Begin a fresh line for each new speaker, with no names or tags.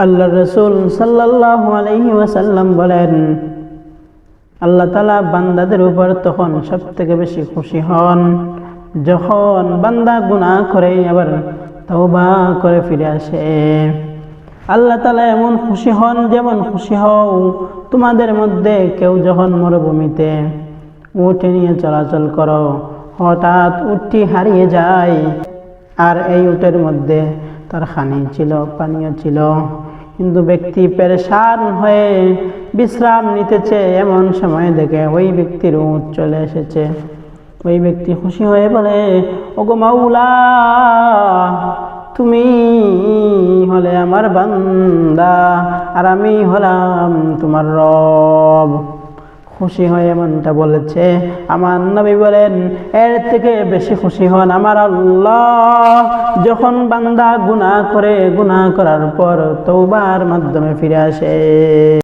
আল্লাহ রাসূল সাল্লাল্লাহু আলাইহি ওয়াসাল্লাম বলেন, আল্লাহ তাআলা বান্দাদের উপর তখন সবথেকে বেশি খুশি হন যখন বান্দা গুনাহ করে আবার তওবা করে ফিরে আসে। আল্লাহ তাআলা এমন খুশি হন যেমন খুশি হও তোমাদের মধ্যে কেউ যখন মরুভূমিতে উট নিয়ে চলাচল করো, হঠাৎ উটটি হারিয়ে যায় আর এই উটের মধ্যে তার খানি ছিল, পানীয় ছিল, কিন্তু ব্যক্তি পেরেশান হয়ে বিশ্রাম নিতেছে, এমন সময় দেখে ওই ব্যক্তির উট চলে এসেছে। ওই ব্যক্তি খুশি হয়ে বলে, ওগো মাওলা, তুমি হলে আমার বান্দা আর আমি হলাম তোমার রব। খুশি হয়ে এমনটা বলেছে। আমার নবী বলেন, এর থেকে বেশি খুশি হন আমার আল্লাহ যখন বান্দা গুনাহ করে, গুনাহ করার পর তওবার মাধ্যমে ফিরে আসে।